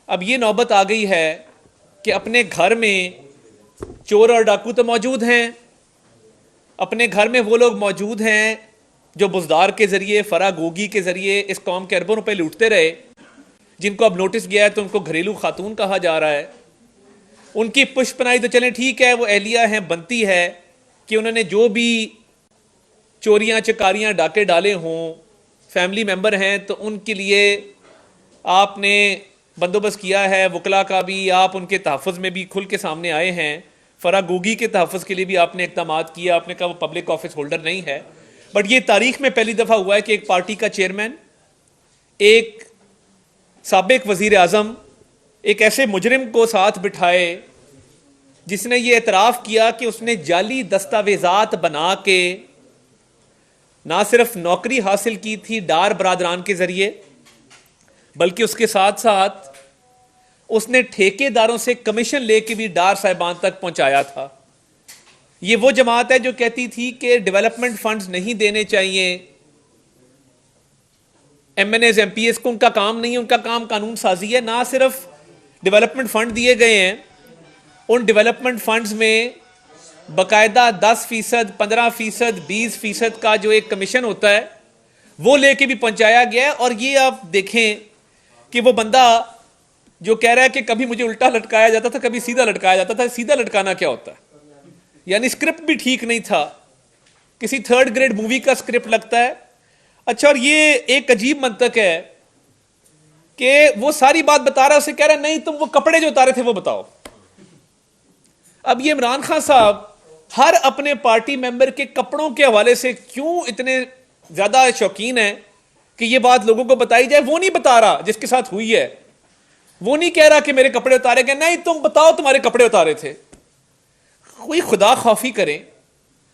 اب یہ نوبت آ گئی ہے کہ اپنے گھر میں چور اور ڈاکو تو موجود ہیں، اپنے گھر میں وہ لوگ موجود ہیں جو بزدار کے ذریعے، فراگوگی کے ذریعے اس قوم کے اربوں روپے لوٹتے رہے، جن کو اب نوٹس گیا ہے تو ان کو گھریلو خاتون کہا جا رہا ہے۔ ان کی پشت پناہی تو چلیں ٹھیک ہے، وہ اہلیہ ہیں، بنتی ہے کہ انہوں نے جو بھی چوریاں چکاریاں ڈاکے ڈالے ہوں، فیملی ممبر ہیں تو ان کے لیے آپ نے بندوبست کیا ہے، وکلا کا بھی، آپ ان کے تحفظ میں بھی کھل کے سامنے آئے ہیں، فراگوگی کے تحفظ کے لیے بھی آپ نے اقدامات کیا، آپ نے کہا وہ پبلک آفس ہولڈر نہیں ہے۔ بٹ یہ تاریخ میں پہلی دفعہ ہوا ہے کہ ایک پارٹی کا چیئرمین، ایک سابق وزیر اعظم، ایک ایسے مجرم کو ساتھ بٹھائے جس نے یہ اعتراف کیا کہ اس نے جعلی دستاویزات بنا کے نہ صرف نوکری حاصل کی تھی ڈار برادران کے ذریعے، بلکہ اس کے ساتھ ساتھ اس نے ٹھیکے داروں سے کمیشن لے کے بھی ڈار صاحبان تک پہنچایا تھا۔ یہ وہ جماعت ہے جو کہتی تھی کہ ڈیولپمنٹ فنڈز نہیں دینے چاہیے M N Es M P S کو، ان کا کام نہیں ہے، ان کا کام قانون سازی ہے۔ نہ صرف ڈیولپمنٹ فنڈ دیے گئے ہیں، ان ڈیولپمنٹ فنڈز میں باقاعدہ 10%، 15%، 20% کا جو ایک کمیشن ہوتا ہے وہ لے کے بھی پہنچایا گیا ہے۔ اور یہ آپ دیکھیں کہ وہ بندہ جو کہہ رہا ہے کہ کبھی مجھے الٹا لٹکایا جاتا تھا، کبھی سیدھا لٹکایا جاتا تھا، سیدھا لٹکانا کیا ہوتا ہے؟ یعنی اسکرپٹ بھی ٹھیک نہیں تھا، کسی تھرڈ گریڈ مووی کا اسکرپٹ لگتا ہے۔ اچھا، اور یہ ایک عجیب منطق ہے کہ وہ ساری بات بتا رہا ہے، اسے کہہ رہا ہے نہیں تم وہ کپڑے جو اتارے تھے وہ بتاؤ۔ اب یہ عمران خان صاحب ہر اپنے پارٹی ممبر کے کپڑوں کے حوالے سے کیوں اتنے زیادہ شوقین ہیں کہ یہ بات لوگوں کو بتائی جائے؟ وہ نہیں بتا رہا جس کے ساتھ ہوئی ہے، وہ نہیں کہہ رہا کہ میرے کپڑے اتارے گئے، نہیں تم بتاؤ تمہارے کپڑے اتارے تھے۔ کوئی خدا خوفی کریں۔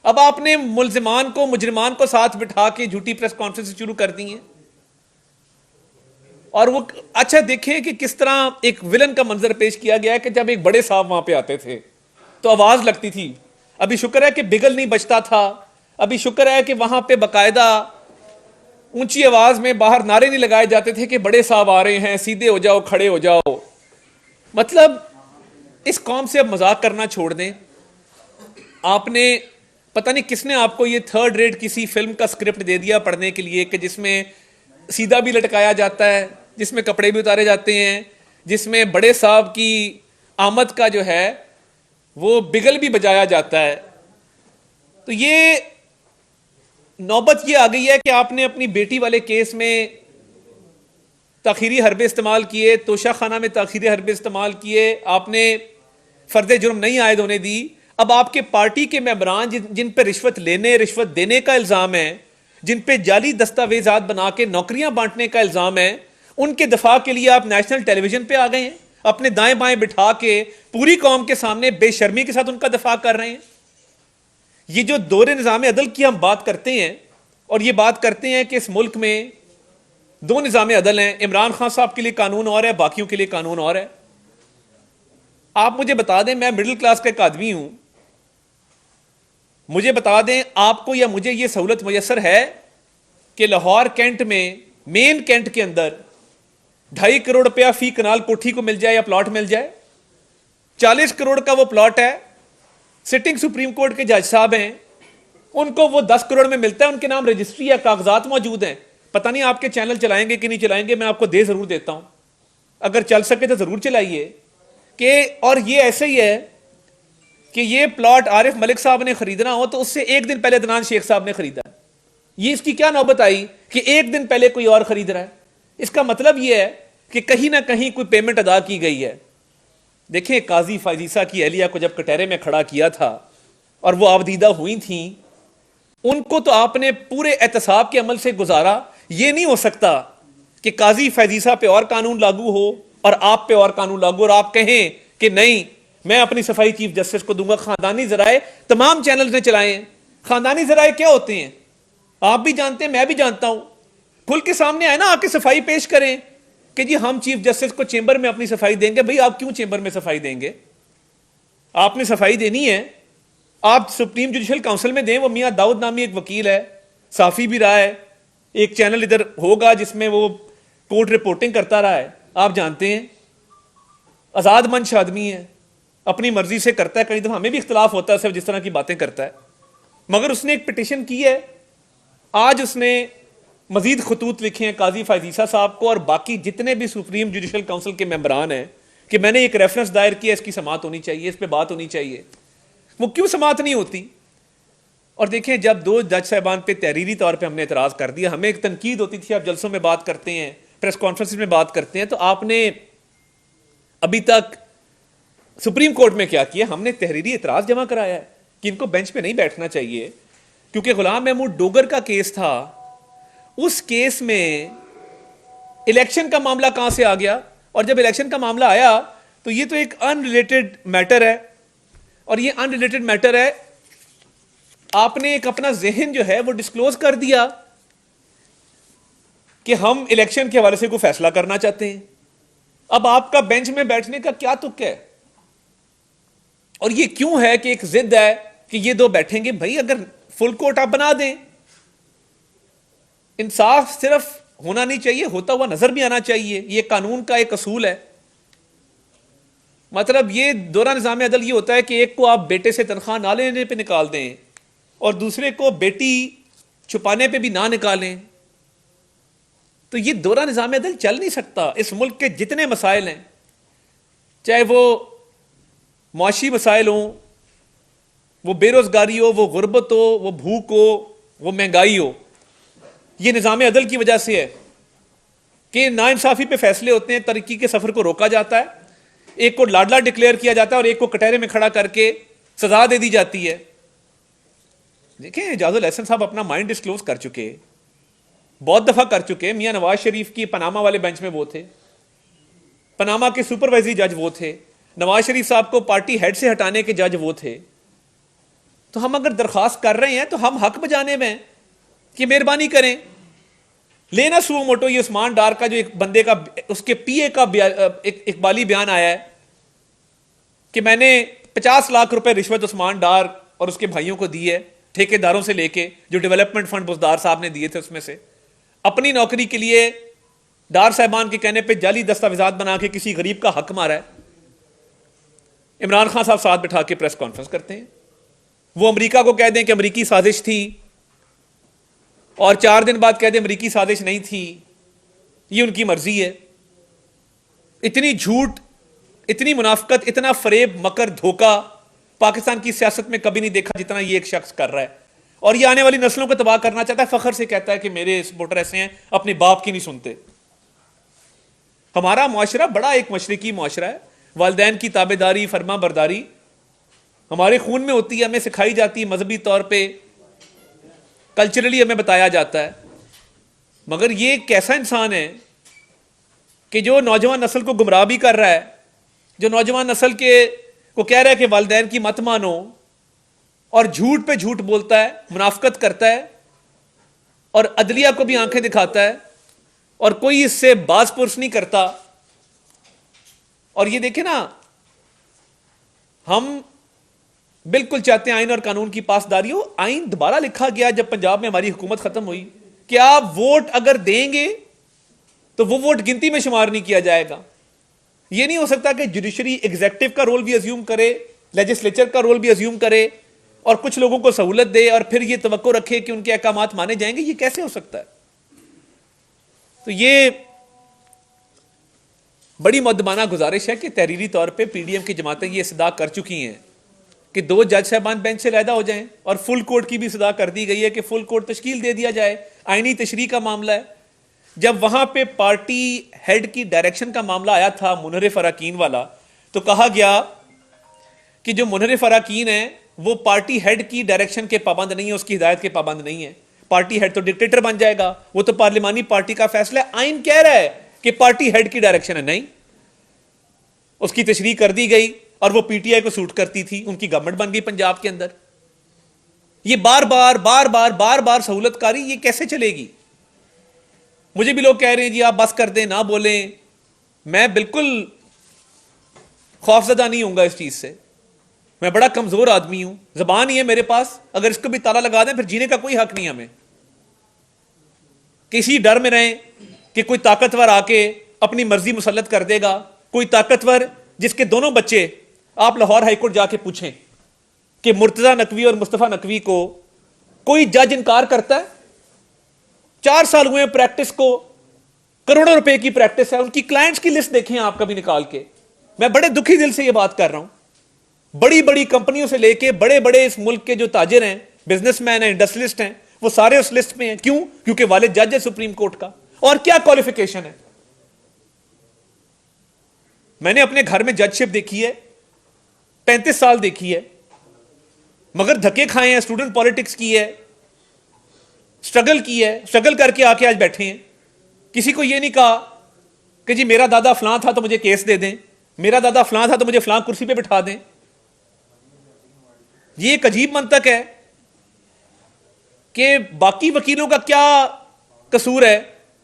اب آپ نے ملزمان کو، مجرمان کو ساتھ بٹھا کے جھوٹی پریس کانفرنس شروع کر دی ہیں، اور وہ اچھا دیکھیں کہ کس طرح ایک ولن کا منظر پیش کیا گیا ہے کہ جب ایک بڑے صاحب وہاں پہ آتے تھے تو آواز لگتی تھی، ابھی شکر ہے کہ بگل نہیں بجتا تھا، ابھی شکر ہے کہ وہاں پہ باقاعدہ اونچی آواز میں باہر نعرے نہیں لگائے جاتے تھے کہ بڑے صاحب آ رہے ہیں، سیدھے ہو جاؤ، کھڑے ہو جاؤ۔ مطلب اس قوم سے اب مذاق کرنا چھوڑ دیں۔ آپ نے پتہ نہیں کس نے آپ کو یہ تھرڈ ریٹ کسی فلم کا اسکرپٹ دے دیا پڑھنے کے لیے کہ جس میں سیدھا بھی لٹکایا جاتا ہے، جس میں کپڑے بھی اتارے جاتے ہیں، جس میں بڑے صاحب کی آمد کا جو ہے وہ بگل بھی بجایا جاتا ہے۔ تو یہ نوبت یہ آ گئی ہے کہ آپ نے اپنی بیٹی والے کیس میں تاخیری حربے استعمال کیے، توشہ خانہ میں تاخیری حربے استعمال کیے، آپ نے فرد جرم نہیں عائد ہونے دی۔ اب آپ کے پارٹی کے ممبران جن پہ رشوت لینے، رشوت دینے کا الزام ہے، جن پہ جعلی دستاویزات بنا کے نوکریاں بانٹنے کا الزام ہے، ان کے دفاع کے لیے آپ نیشنل ٹیلی ویژن پہ آ گئے ہیں، اپنے دائیں بائیں بٹھا کے پوری قوم کے سامنے بے شرمی کے ساتھ ان کا دفاع کر رہے ہیں۔ یہ جو دور نظام عدل کی ہم بات کرتے ہیں، اور یہ بات کرتے ہیں کہ اس ملک میں دو نظام عدل ہیں، عمران خان صاحب کے لیے قانون اور ہے، باقیوں کے لیے قانون اور ہے۔ آپ مجھے بتا دیں، میں مڈل کلاس کا ایک آدمی ہوں، مجھے بتا دیں آپ کو یا مجھے یہ سہولت میسر ہے کہ لاہور کینٹ میں، مین کینٹ کے اندر 2.5 کروڑ روپیہ فی کنال کوٹھی کو مل جائے یا پلاٹ مل جائے؟ 40 کروڑ کا وہ پلاٹ ہے، سٹنگ سپریم کورٹ کے جج صاحب ہیں، ان کو وہ 10 کروڑ میں ملتا ہے، ان کے نام رجسٹری یا کاغذات موجود ہیں۔ پتہ نہیں آپ کے چینل چلائیں گے کہ نہیں چلائیں گے، میں آپ کو دے ضرور دیتا ہوں، اگر چل سکے تو ضرور چلائیے۔ کہ اور یہ ایسے ہی ہے کہ یہ پلاٹ عارف ملک صاحب نے خریدنا ہو تو اس سے ایک دن پہلے عدنان شیخ صاحب نے خریدا ہے۔ یہ اس کی کیا نوبت آئی کہ ایک دن پہلے کوئی اور خرید رہا ہے؟ اس کا مطلب یہ ہے کہ کہیں نہ کہیں کوئی پیمنٹ ادا کی گئی ہے۔ دیکھیں، قاضی فائزیسا کی اہلیہ کو جب کٹہرے میں کھڑا کیا تھا اور وہ آبدیدہ ہوئی تھیں، ان کو تو آپ نے پورے احتساب کے عمل سے گزارا۔ یہ نہیں ہو سکتا کہ قاضی فائزیسا پہ اور قانون لاگو ہو اور آپ پہ اور قانون لاگو، اور آپ کہیں کہ نہیں میں اپنی صفائی چیف جسٹس کو دوں گا۔ خاندانی ذرائع تمام چینلز نے چلائے ہیں۔ خاندانی ذرائع کیا ہوتے ہیں آپ بھی جانتے ہیں، میں بھی جانتا ہوں۔ کھل کے سامنے آئے نا، آ کے صفائی پیش کریں کہ جی ہم چیف جسٹس کو چیمبر میں اپنی صفائی دیں گے۔ بھئی آپ کیوں چیمبر میں صفائی دیں گے؟ آپ نے صفائی دینی ہے آپ سپریم جوڈیشل کاؤنسل میں دیں۔ وہ میاں داؤد نامی ایک وکیل ہے، صحافی بھی رہا ہے، ایک چینل ادھر ہوگا جس میں وہ کورٹ رپورٹنگ کرتا رہا ہے، آپ جانتے ہیں۔ آزاد منش آدمی ہے, اپنی مرضی سے کرتا ہے, کئی دفعہ ہمیں بھی اختلاف ہوتا ہے صرف جس طرح کی باتیں کرتا ہے, مگر اس نے ایک پٹیشن کی ہے. آج اس نے مزید خطوط لکھے ہیں قاضی فائز عیسیٰ صاحب کو اور باقی جتنے بھی سپریم جوڈیشل کونسل کے ممبران ہیں کہ میں نے ایک ریفرنس دائر کیا, اس کی سماعت ہونی چاہیے, اس پہ بات ہونی چاہیے. وہ کیوں سماعت نہیں ہوتی؟ اور دیکھیں جب دو جج صاحبان پہ تحریری طور پہ ہم نے اعتراض کر دیا, ہمیں ایک تنقید ہوتی تھی, آپ جلسوں میں بات کرتے ہیں, پریس کانفرنس میں بات کرتے ہیں, تو آپ نے ابھی تک سپریم کورٹ میں کیا کیا؟ ہم نے تحریری اعتراض جمع کرایا ہے کہ ان کو بینچ پہ نہیں بیٹھنا چاہیے, کیونکہ غلام محمود ڈوگر کا کیس تھا. اس کیس میں الیکشن کا معاملہ کہاں سے آ گیا؟ اور جب الیکشن کا معاملہ آیا تو یہ تو ایک ان ریلیٹڈ میٹر ہے, اور یہ ان ریلیٹڈ میٹر ہے, آپ نے ایک اپنا ذہن جو ہے وہ ڈسکلوز کر دیا کہ ہم الیکشن کے حوالے سے کوئی فیصلہ کرنا چاہتے ہیں. اب آپ کا بینچ میں بیٹھنے کا کیا تک ہے؟ اور یہ کیوں ہے کہ ایک ضد ہے کہ یہ دو بیٹھیں گے؟ بھائی اگر فل کورٹ آپ بنا دیں, انصاف صرف ہونا نہیں چاہیے, ہوتا ہوا نظر بھی آنا چاہیے. یہ قانون کا ایک اصول ہے. مطلب یہ دورہ نظام عدل یہ ہوتا ہے کہ ایک کو آپ بیٹے سے تنخواہ نہ لینے پہ نکال دیں اور دوسرے کو بیٹی چھپانے پہ بھی نہ نکالیں, تو یہ دورہ نظام عدل چل نہیں سکتا. اس ملک کے جتنے مسائل ہیں, چاہے وہ معاشی مسائل ہوں, وہ بے روزگاری ہو, وہ غربت ہو, وہ بھوک ہو, وہ مہنگائی ہو, یہ نظام عدل کی وجہ سے ہے کہ ناانصافی پہ فیصلے ہوتے ہیں, ترقی کے سفر کو روکا جاتا ہے, ایک کو لاڈلا ڈکلیئر کیا جاتا ہے اور ایک کو کٹہرے میں کھڑا کر کے سزا دے دی جاتی ہے. دیکھیں اعجاز الاحسن صاحب اپنا مائنڈ ڈسکلوز کر چکے, بہت دفعہ کر چکے. میاں نواز شریف کی پاناما والے بینچ میں وہ تھے, پاناما کے سپروائزری جج وہ تھے, نواز شریف صاحب کو پارٹی ہیڈ سے ہٹانے کے جج وہ تھے. تو ہم اگر درخواست کر رہے ہیں تو ہم حق بجانے میں کہ مہربانی کریں, لینا سو موٹو. یہ عثمان ڈار کا جو ایک بندے کا اس کے پی اے کا ایک اقبالی بیان آیا ہے کہ میں نے 50 لاکھ روپے رشوت عثمان ڈار اور اس کے بھائیوں کو دی ہے, ٹھیکیداروں سے لے کے, جو ڈیولپمنٹ فنڈ بزدار صاحب نے دیے تھے اس میں سے, اپنی نوکری کے لیے ڈار صاحبان کے کہنے پہ جعلی دستاویزات بنا کے کسی غریب کا حق مارا ہے. عمران خان صاحب ساتھ بٹھا کے پریس کانفرنس کرتے ہیں, وہ امریکہ کو کہہ دیں کہ امریکی سازش تھی اور 4 دن بعد کہہ دیں امریکی سازش نہیں تھی, یہ ان کی مرضی ہے. اتنی جھوٹ, اتنی منافقت, اتنا فریب, مکر, دھوکہ پاکستان کی سیاست میں کبھی نہیں دیکھا جتنا یہ ایک شخص کر رہا ہے. اور یہ آنے والی نسلوں کو تباہ کرنا چاہتا ہے, فخر سے کہتا ہے کہ میرے سپورٹر ایسے ہیں, اپنے باپ کی نہیں سنتے. ہمارا معاشرہ بڑا ایک مشرقی معاشرہ ہے, والدین کی تابع داری, فرما برداری ہمارے خون میں ہوتی ہے, ہمیں سکھائی جاتی ہے مذہبی طور پہ, کلچرلی ہمیں بتایا جاتا ہے. مگر یہ ایک ایسا انسان ہے کہ جو نوجوان نسل کو گمراہ بھی کر رہا ہے, جو نوجوان نسل کو کہہ رہا ہے کہ والدین کی مت مانو, اور جھوٹ پہ جھوٹ بولتا ہے, منافقت کرتا ہے, اور عدلیہ کو بھی آنکھیں دکھاتا ہے, اور کوئی اس سے باز پرس نہیں کرتا. اور یہ دیکھیں نا, ہم بالکل چاہتے ہیں آئین اور قانون کی پاسداری ہو. آئین دوبارہ لکھا گیا جب پنجاب میں ہماری حکومت ختم ہوئی کہ آپ ووٹ اگر دیں گے تو وہ ووٹ گنتی میں شمار نہیں کیا جائے گا. یہ نہیں ہو سکتا کہ جوڈیشری ایگزیکٹو کا رول بھی ازیوم کرے, لیجسلیچر کا رول بھی ازیوم کرے, اور کچھ لوگوں کو سہولت دے اور پھر یہ توقع رکھے کہ ان کے احکامات مانے جائیں گے. یہ کیسے ہو سکتا ہے؟ تو یہ بڑی مؤدبانہ گزارش ہے کہ تحریری طور پہ پی ڈی ایم کی جماعتیں یہ صدا کر چکی ہیں کہ 2 جج صاحبان بینچ سے علیحدہ ہو جائیں, اور فل کورٹ کی بھی صدا کر دی گئی ہے کہ فل کورٹ تشکیل دے دیا جائے. آئینی تشریح کا معاملہ ہے. جب وہاں پہ پارٹی ہیڈ کی ڈائریکشن کا معاملہ آیا تھا منحرف اراکین والا, تو کہا گیا کہ جو منحرف اراکین ہیں وہ پارٹی ہیڈ کی ڈائریکشن کے پابند نہیں ہے, اس کی ہدایت کے پابند نہیں ہے. پارٹی ہیڈ تو ڈکٹیٹر بن جائے گا, وہ تو پارلیمانی پارٹی کا فیصلہ ہے. آئین کہہ رہا ہے کہ پارٹی ہیڈ کی ڈائریکشن ہے, نہیں. اس کی تشریح کر دی گئی اور وہ پی ٹی آئی کو سوٹ کرتی تھی, ان کی گورنمنٹ بن گئی پنجاب کے اندر. یہ بار بار سہولت کاری یہ کیسے چلے گی؟ مجھے بھی لوگ کہہ رہے ہیں جی آپ بس کر دیں, نہ بولیں. میں بالکل خوفزدہ نہیں ہوں گا اس چیز سے. میں بڑا کمزور آدمی ہوں, زبان ہی ہے میرے پاس, اگر اس کو بھی تالا لگا دیں پھر جینے کا کوئی حق نہیں ہمیں. کسی ڈر میں رہیں کہ کوئی طاقتور آ کے اپنی مرضی مسلط کر دے گا, کوئی طاقتور جس کے دونوں بچے آپ لاہور ہائی کورٹ جا کے پوچھیں کہ مرتضی نقوی اور مصطفیٰ نقوی کو کوئی جج انکار کرتا ہے؟ 4 سال ہوئے پریکٹس کو، کروڑوں روپے کی پریکٹس ہے، ان کی کلائنٹس کی لسٹ دیکھیں آپ کبھی نکال کے. میں بڑے دکھی دل سے یہ بات کر رہا ہوں. بڑی بڑی کمپنیوں سے لے کے بڑے بڑے اس ملک کے جو تاجر ہیں، بزنس مین ہیں، انڈسٹریلسٹ ہیں، وہ سارے اس لسٹ میں ہیں. کیوں؟ کیونکہ والد جج ہے سپریم کورٹ کا. اور کیا کوالیفیکیشن ہے؟ میں نے اپنے گھر میں جج شپ دیکھی ہے، 35 سال دیکھی ہے، مگر دھکے کھائے ہیں، اسٹوڈنٹ پالیٹکس کی ہے، اسٹرگل کی ہے، اسٹرگل کر کے آ کے آج بیٹھے ہیں. کسی کو یہ نہیں کہا کہ جی میرا دادا فلاں تھا تو مجھے کیس دے دیں، میرا دادا فلاں تھا تو مجھے فلاں کرسی پہ بٹھا دیں. یہ ایک عجیب منطق ہے کہ باقی وکیلوں کا کیا قصور ہے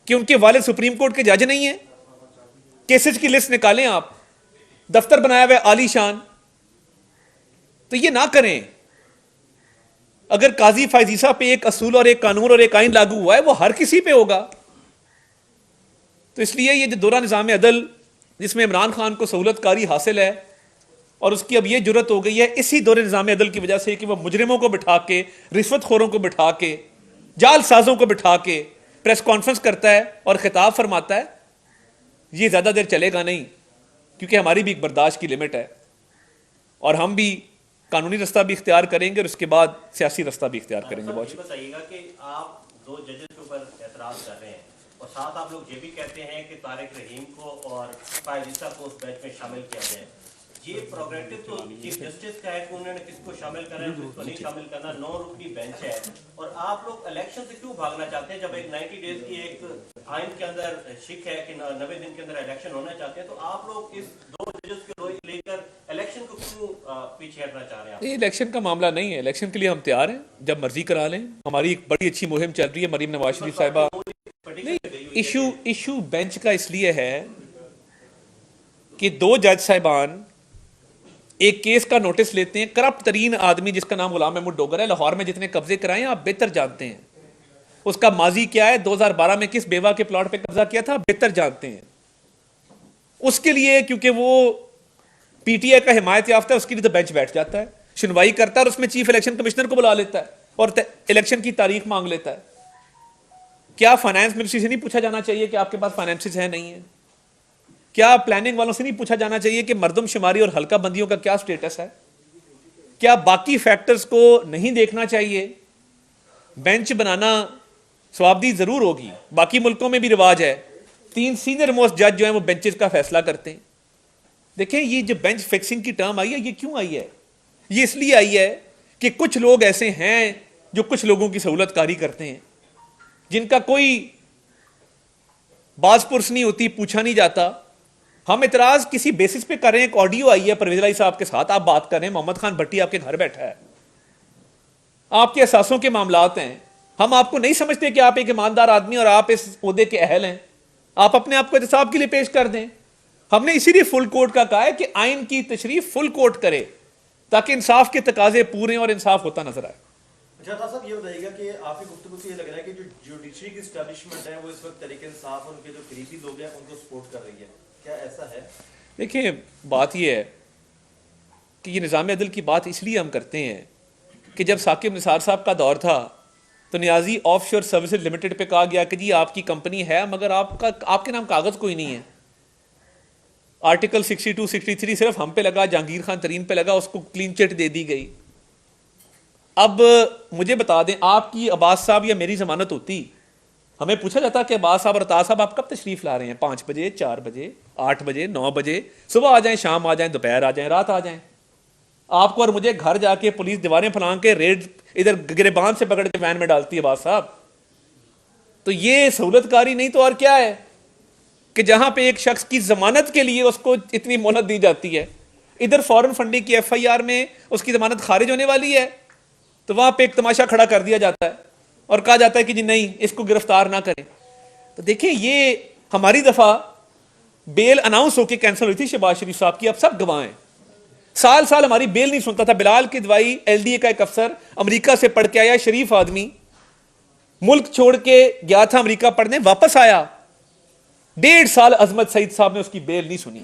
کہ ان کے والد سپریم کورٹ کے جج نہیں ہیں. کیسز کی لسٹ نکالیں آپ، دفتر بنایا ہوا ہے عالی شان. تو یہ نہ کریں. اگر قاضی فائزیسا پہ ایک اصول اور ایک قانون اور ایک آئین لاگو ہوا ہے، وہ ہر کسی پہ ہوگا. تو اس لیے یہ جو دورہ نظام عدل جس میں عمران خان کو سہولت کاری حاصل ہے، اور اس کی اب یہ جرت ہو گئی ہے اسی دور نظام عدل کی وجہ سے کہ وہ مجرموں کو بٹھا کے، رشوت خوروں کو بٹھا کے، جعل سازوں کو بٹھا کے پریس کانفرنس کرتا ہے اور خطاب فرماتا ہے. یہ زیادہ دیر چلے گا نہیں، کیونکہ ہماری بھی ایک برداشت کی لمٹ ہے، اور ہم بھی قانونی رستہ بھی اختیار کریں گے اور اس کے بعد سیاسی رستہ بھی اختیار کریں گے. بہت بتائیے گا کہ آپ 2 ججز کے اوپر اعتراض کر رہے ہیں اور ساتھ آپ لوگ یہ بھی کہتے ہیں کہ طارق رحیم کو اور فائزیسا کو اس بیچ میں شامل کیا جائے. یہ پروگریٹو تو چیف جسٹس کا ہے کہ انہوں نے کس کو شامل کرنا ہے، کس کو نہیں شامل کرنا. 9 رکنی بینچ ہے، اور آپ لوگ الیکشن سے کیوں بھاگنا چاہتے ہیں جب ایک 90 ڈیز کی ایک آئین کے اندر شک ہے کہ 90 دن کے اندر الیکشن ہونا چاہتے ہیں. تو آپ لوگ اس 2 ججز کو لے کر الیکشن کو کیوں پیچھے ہٹنا چاہ رہے ہیں؟ یہ الیکشن کا معاملہ نہیں ہے. الیکشن کے لیے ہم تیار ہیں، جب مرضی کرا لیں. ہماری ایک بڑی اچھی مہم چل رہی ہے، مریم نواز شریف صاحبہ. ایشو بینچ کا اس لیے ہے کہ 2 جج صاحبان ایک کیس کا نوٹس لیتے ہیں. کرپٹ ترین آدمی جس کا نام غلام محمود ڈوگر ہے، لاہور میں جتنے قبضے کرائے ہیں آپ بہتر جانتے ہیں. اس کا ماضی کیا ہے، 2012 میں کس بیوہ کے پلاٹ پہ قبضہ کیا تھا بہتر جانتے ہیں. اس کے لیے کیونکہ وہ پی ٹی آئی کا حمایت یافتہ ہے، اس کے لیے تو بینچ بیٹھ جاتا ہے، سنوائی کرتا ہے، اور اس میں چیف الیکشن کمشنر کو بلا لیتا ہے اور الیکشن کی تاریخ مانگ لیتا ہے. کیا فائنانس منسٹری سے نہیں پوچھا جانا چاہیے کہ آپ کے پاس فائنانسز ہیں نہیں ہیں؟ کیا پلاننگ والوں سے نہیں پوچھا جانا چاہیے کہ مردم شماری اور حلقہ بندیوں کا کیا سٹیٹس ہے؟ کیا باقی فیکٹرز کو نہیں دیکھنا چاہیے؟ بینچ بنانا ثوابدید ضرور ہوگی، باقی ملکوں میں بھی رواج ہے. 3 سینئر موسٹ جج جو ہیں وہ بینچز کا فیصلہ کرتے ہیں. دیکھیں یہ جو بینچ فکسنگ کی ٹرم آئی ہے، یہ کیوں آئی ہے؟ یہ اس لیے آئی ہے کہ کچھ لوگ ایسے ہیں جو کچھ لوگوں کی سہولت کاری کرتے ہیں، جن کا کوئی باز پرس نہیں ہوتی، پوچھا نہیں جاتا. ہم اعتراض کسی بیسس پہ کر رہے ہیں. ایک آڈیو آئی ہے پرویز الہی صاحب کے ساتھ، آپ بات کر رہے ہیں، محمد خان بھٹی آپ کے گھر بیٹھا ہے، آپ کے احساسوں کے معاملات ہیں. ہم آپ کو نہیں سمجھتے کہ آپ ایک ایماندار آدمی اور آپ اس عہدے کے اہل ہیں. آپ اپنے آپ کو احتساب کے لیے پیش کر دیں. ہم نے اسی لیے فل کورٹ کا کہا ہے کہ آئین کی تشریح فل کورٹ کرے تاکہ انصاف کے تقاضے پورے اور انصاف ہوتا نظر آئے. اچھا صاحب یہ بتائیے گا کہ آپ کی گفتگو سے یہ لگ رہا ہے کہ جو جوڈیشری کی اسٹیبلشمنٹ ہے وہ اس وقت تحریک انصاف اور ان کے جو قریبی لوگ ہیں ان کو سپورٹ کر رہی ہے، کیا ایسا ہے؟ دیکھیں بات یہ ہے کہ یہ نظام عدل کی بات اس لیے ہم کرتے ہیں کہ جب ثاقب نثار صاحب کا دور تھا تو نیازی آف شور سروسز لمیٹڈ پہ کہا گیا کہ جی آپ کی کمپنی ہے مگر آپ کے نام کاغذ کوئی نہیں ہے. آرٹیکل 62 63 صرف ہم پہ لگا، جہانگیر خان ترین پہ لگا، اس کو کلین چٹ دے دی گئی. اب مجھے بتا دیں آپ کی عباس صاحب یا میری ضمانت ہوتی، ہمیں پوچھا جاتا کہ عباس صاحب اور عطا صاحب آپ کب تشریف لا رہے ہیں؟ 5 بجے، 4 بجے، 8 بجے، 9 بجے، صبح آ جائیں، شام آ جائیں، دوپہر آ جائیں، رات آ جائیں. آپ کو اور مجھے گھر جا کے پولیس دیواریں پھلانگ کے ریڈ ادھر گریبان سے پکڑ کے وین میں ڈالتی ہے عباس صاحب. تو یہ سہولت کاری نہیں تو اور کیا ہے کہ جہاں پہ ایک شخص کی ضمانت کے لیے اس کو اتنی مہلت دی جاتی ہے، ادھر فورن فنڈنگ کی ایف آئی آر میں اس کی ضمانت خارج ہونے والی ہے تو وہاں پہ ایک تماشا کھڑا کر دیا جاتا ہے اور کہا جاتا ہے کہ جی نہیں اس کو گرفتار نہ کریں. تو دیکھیں یہ ہماری دفعہ بیل اناؤنس ہو کے کینسل ہوئی تھی شہباز شریف صاحب کی، اب سب گواہ ہیں. سال سال ہماری بیل نہیں سنتا تھا. بلال کی دوائی ایل ڈی اے کا ایک افسر امریکہ سے پڑھ کے آیا، شریف آدمی، ملک چھوڑ کے گیا تھا امریکہ پڑھنے، واپس آیا، 1.5 سال عظمت سعید صاحب نے اس کی بیل نہیں سنی.